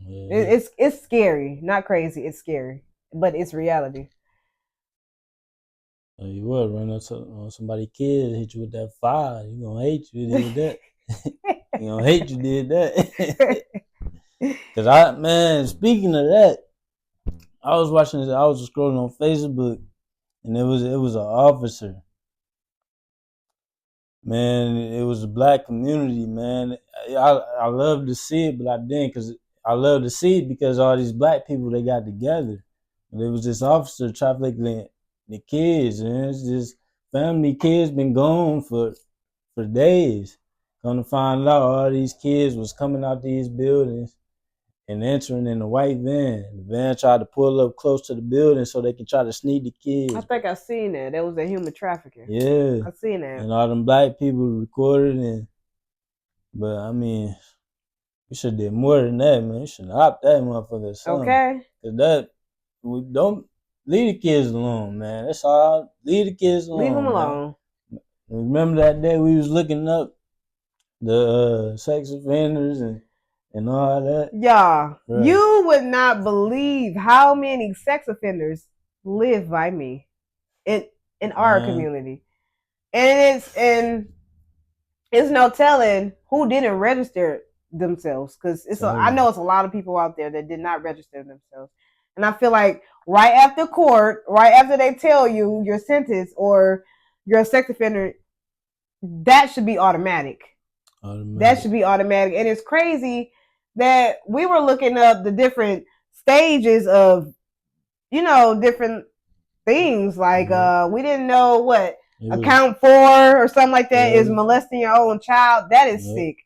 Yeah. It's scary. Not crazy. It's scary, but it's reality. You would run up on somebody's kid, hit you with that fire. You gonna hate you did that. You gonna hate you did that. Cause speaking of that, I was scrolling on Facebook, and it was an officer. Man, it was a black community, man. I love to see it, but I didn't, cause I love to see it because all these black people they got together. And it was this officer trafficking the kids, and it's just family kids been gone for days. Come to find out, all these kids was coming out these buildings and entering in a white van. The van tried to pull up close to the building so they can try to sneak the kids. I think I seen that. That was a human trafficking. Yeah, I seen that. and all them black people recorded it. But I mean, we should did more than that, man. You should opt that motherfucker or something. Okay. Cause we don't leave the kids alone, man. That's all. Leave the kids alone. Leave them alone. Man. Remember that day we was looking up the sex offenders and all that? Yeah. Right. You would not believe how many sex offenders live by me in our community. And it's no telling who didn't register themselves, because I know it's a lot of people out there that did not register themselves. And I feel like right after court, right after they tell you your sentence or you're a sex offender, that should be automatic. That should be automatic. And it's crazy that we were looking up the different stages of, different things. Like we didn't know what account 4 or something like that is molesting your own child. That is sick.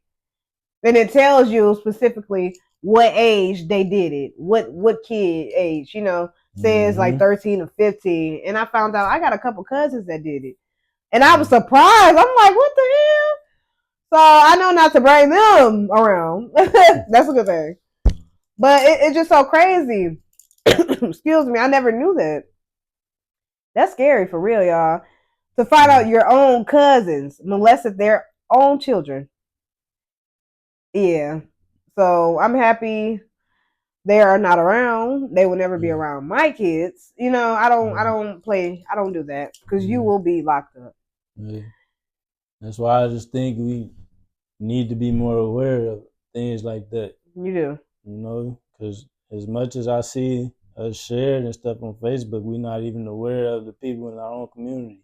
Then it tells you specifically what age they did it, what kid age, says like 13 or 15. And I found out I got a couple cousins that did it. And I was surprised. I'm like, what the hell? So I know not to bring them around. That's a good thing. But it's just so crazy. Excuse me. I never knew that. That's scary for real, y'all. To find out your own cousins molested their own children. Yeah. So I'm happy they are not around. They will never be around my kids. I don't do that, because you will be locked up. Yeah. That's why I just think we need to be more aware of things like that. You do. Because as much as I see us shared and stuff on Facebook, we're not even aware of the people in our own community.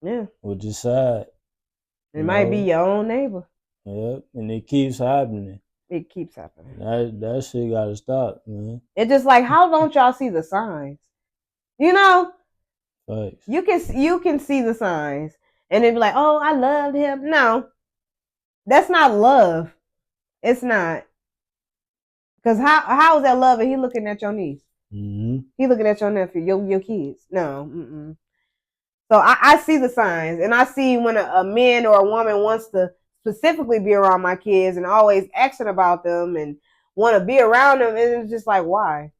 Yeah. Which is sad. It might be your own neighbor. Yep, and it keeps happening. It keeps happening. That shit gotta stop, man. It's just like, how don't y'all see the signs? Thanks. You can see the signs, and it'd be like, oh, I loved him. No, that's not love. It's not. Because how is that love if he looking at your niece? Mm-hmm. He looking at your nephew, your kids. No. Mm-mm. So I see the signs, and I see when a man or a woman wants to specifically be around my kids and always asking about them and want to be around them, and it's just like, why?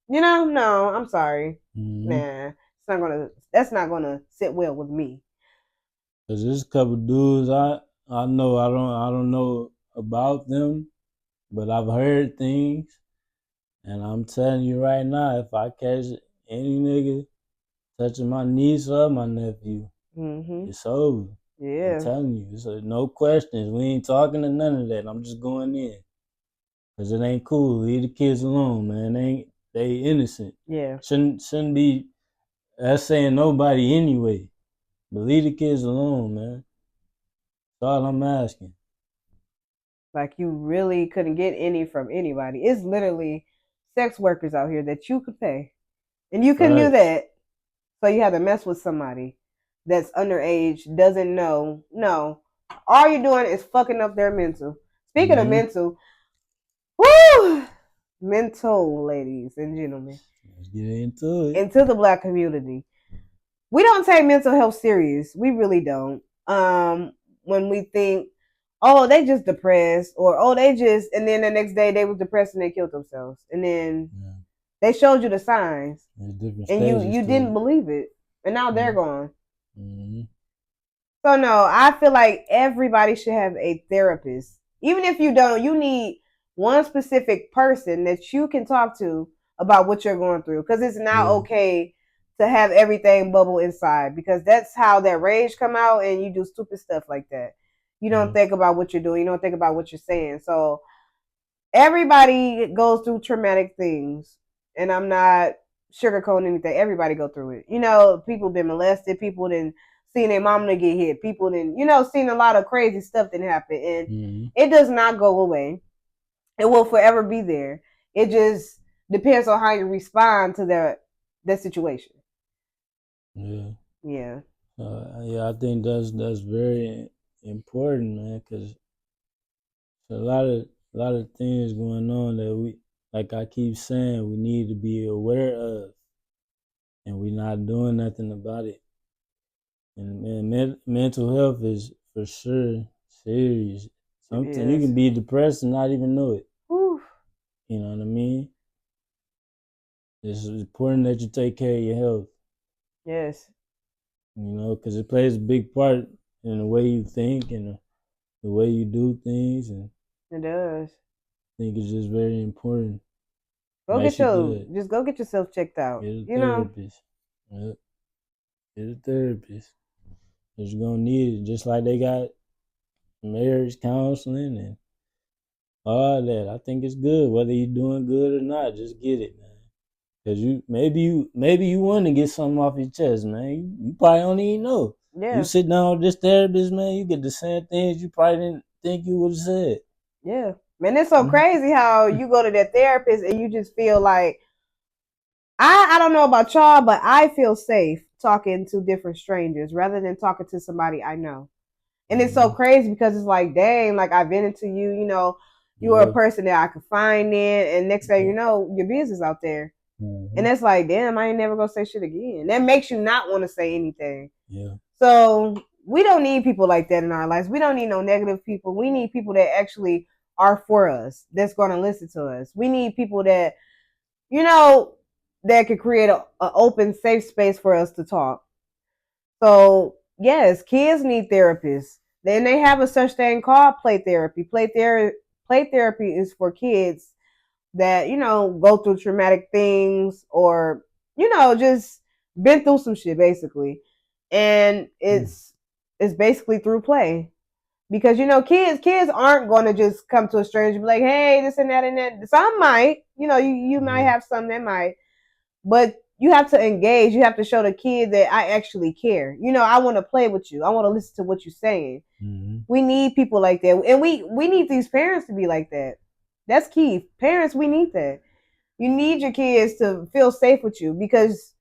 No, I'm sorry. Mm-hmm. Nah, that's not gonna sit well with me. Cause there's a couple dudes I know, I don't know about them, but I've heard things, and I'm telling you right now, if I catch any nigga touching my niece or my nephew, it's over. Yeah. I'm telling you, it's no questions. We ain't talking to none of that. I'm just going in. Cause it ain't cool. Leave the kids alone, man. They innocent. Yeah. Shouldn't be that's saying nobody anyway. But leave the kids alone, man. That's all I'm asking. Like, you really couldn't get any from anybody. It's literally sex workers out here that you could pay. And you couldn't do that. So you have to mess with somebody that's underage, doesn't know. No. All you're doing is fucking up their mental. Speaking of mental, woo! Mental, ladies and gentlemen. Let's get into it. Into the Black community. We don't take mental health serious. We really don't. When we think, oh, they just depressed, or oh, and then the next day they was depressed and they killed themselves. And then they showed you the signs. And you didn't believe it. And now they're gone. Mm-hmm. So no, I feel like everybody should have a therapist. Even if you don't, you need one specific person that you can talk to about what you're going through. Because it's not okay to have everything bubble inside. Because that's how that rage come out, and you do stupid stuff like that. You don't think about what you're doing. You don't think about what you're saying. So everybody goes through traumatic things, and I'm not sugarcoating anything. Everybody go through it. You know, people been molested, people didn't seen their mom to get hit, people didn't, seen a lot of crazy stuff that happen, and it does not go away. It will forever be there. It just depends on how you respond to that situation. Yeah. Yeah. Yeah, I think that's very important, man, because a lot of things going on that we, like I keep saying, we need to be aware of, and we're not doing nothing about it. And man, mental health is for sure serious. Something you Yes. can be depressed and not even know it. Whew. You know what I mean? It's important that you take care of your health. Yes. Because it plays a big part in the way you think and the way you do things, and It does. I think it's just very important. Go Makes get you good. just go get yourself checked out. Get a You know. therapist. Yep. Get a therapist. Cause you're gonna need it. Just like they got marriage counseling and all that. I think it's good, whether you're doing good or not. Just get it, man. Cause maybe you want to get something off your chest, man. You probably don't even know. You Yeah. sit down with this therapist, man. You get the same things you probably didn't think you would have said. Yeah. Man, it's so crazy how you go to that therapist and you just feel like I don't know about y'all, but I feel safe talking to different strangers rather than talking to somebody I know. And it's so crazy because it's like, dang, like I've been into you, you're a person that I could find in, and next thing you know, your business out there. And it's like, damn, I ain't never gonna say shit again. That makes you not want to say anything. Yeah. So we don't need people like that in our lives. We don't need no negative people. We need people that actually are for us, that's gonna listen to us. We need people that, you know, that could create a open, safe space for us to talk. So yes, kids need therapists. Then they have a such thing called play therapy. Play therapy is for kids that go through traumatic things, or just been through some shit basically, and it's basically through play, because kids aren't going to just come to a stranger and be like, hey, this and that and that. Some might, you might have some that might, but you have to engage. You have to show the kid that I actually care. I want to play with you. I want to listen to what you're saying. We need people like that, and we need these parents to be like that. That's key. Parents, we need that. You need your kids to feel safe with you, because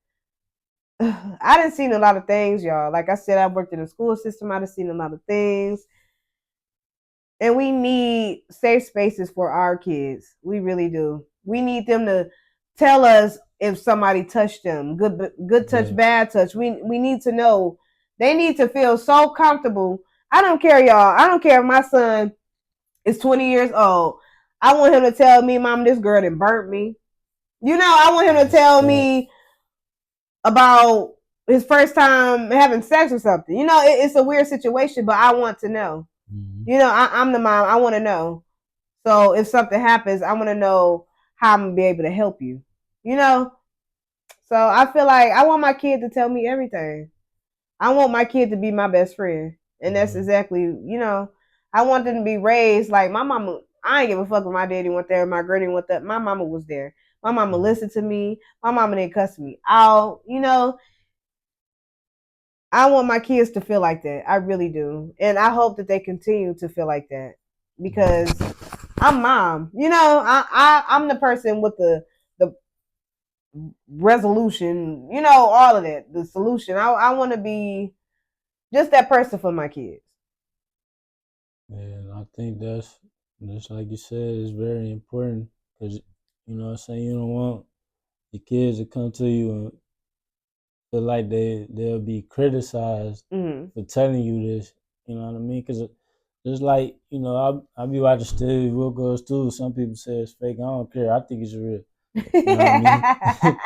I done seen a lot of things, y'all. Like I said, I worked in the school system. I done seen a lot of things, and we need safe spaces for our kids. We really do. We need them to tell us if somebody touched them, good touch, bad touch. We need to know. They need to feel so comfortable. I don't care, y'all. I don't care if my son is 20 years old. I want him to tell me, Mom, this girl done burnt me. I want him to tell me about his first time having sex or something. It's a weird situation, but I want to know. I'm the mom. I want to know. So if something happens, I want to know how I'm gonna be able to help you. So I feel like I want my kid to tell me everything. I want my kid to be my best friend, and that's exactly I want them to be raised like my mama. I ain't give a fuck if my daddy went there, my granny went there. My mama was there. My mama listened to me. My mama didn't cuss me out. I want my kids to feel like that. I really do. And I hope that they continue to feel like that, because I'm mom. I'm the person with the resolution, all of that, the solution. I want to be just that person for my kids. And I think that's like you said, is very important, because I'm saying, you don't want the kids to come to you and feel like they'll be criticized for telling you this. You know what I mean? Because just like I be watching Stevie Wilkos too. Some people say it's fake. I don't care. I think it's real. You know what I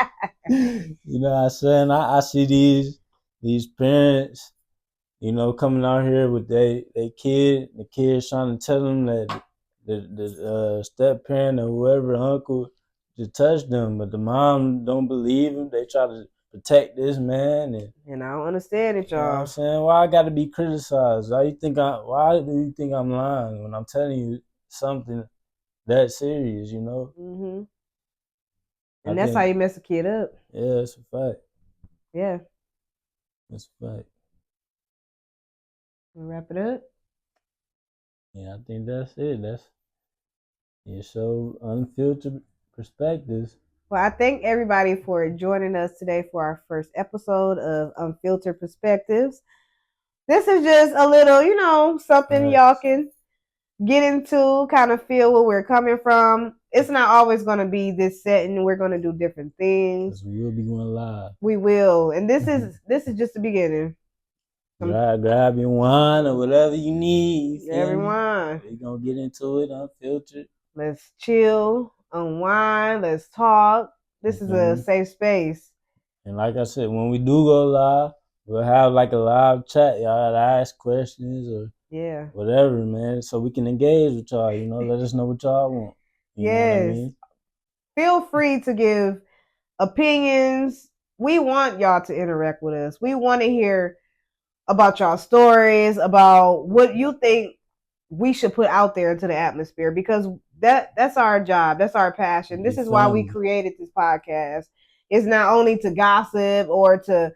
mean? You know what I'm saying? I see these parents, coming out here with they kid, the kids trying to tell them that the step parent or whoever, uncle, to touch them, but the mom don't believe him. They try to protect this man, and I don't understand it, y'all. You know what I'm saying? Why I got to be criticized? Why do you think I'm lying when I'm telling you something that serious, you know. Mm-hmm. I And that's how think, you mess a kid up. yeah, it's a fact. Yeah. It's a fact. We'll wrap it up. Yeah, I think that's it. That's it. Show unfiltered perspectives. Well, I thank everybody for joining us today for our first episode of Unfiltered Perspectives. This is just a little, something y'all can get into, kind of feel where we're coming from. It's not always going to be this setting. We're going to do different things. We will be going live. We will, and this is just the beginning. Grab your wine or whatever you need. Everyone, we're gonna get into it unfiltered. Let's chill, unwind, let's talk. This is a safe space. And like I said, when we do go live, we'll have like a live chat. Y'all ask questions or whatever, man, so we can engage with y'all. You know, let us know what y'all want. You know what I mean? Feel free to give opinions. We want y'all to interact with us. We want to hear about y'all stories, about what you think we should put out there into the atmosphere, because that's our job. That's our passion. This is why we created this podcast. It's not only to gossip or to,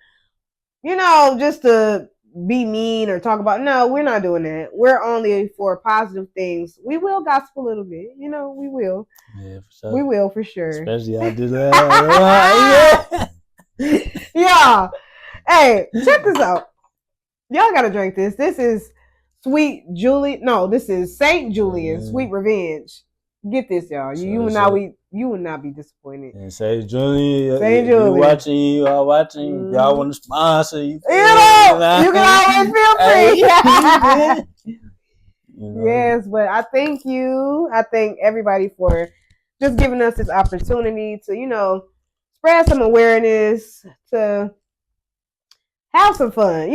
just to be mean or talk about. No, we're not doing that. We're only for positive things. We will gossip a little bit. We will. Yeah, for sure. We will, for sure. Especially after that. Yeah. Hey, check this out. Y'all gotta drink this. This is Sweet Julie. No, this is Saint Julian Sweet Revenge. Get this, y'all. You would not be disappointed. And Saint Julian, Saint Julian. You are watching. If y'all want to sponsor, you can always feel free. Yes, but I thank you. I thank everybody for just giving us this opportunity to, spread some awareness, to have some fun.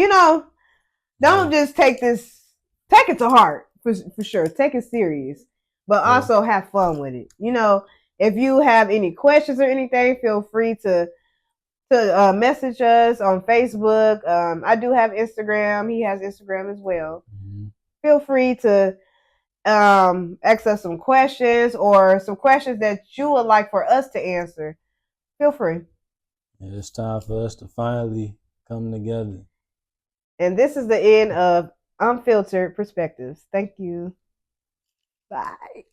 Don't just take it to heart for sure. Take it serious, but also have fun with it. If you have any questions or anything, feel free to message us on Facebook. I do have Instagram. He has Instagram as well. Mm-hmm. Feel free to ask us some questions or some questions that you would like for us to answer. Feel free. It's time for us to finally come together. And this is the end of Unfiltered Perspectives. Thank you. Bye.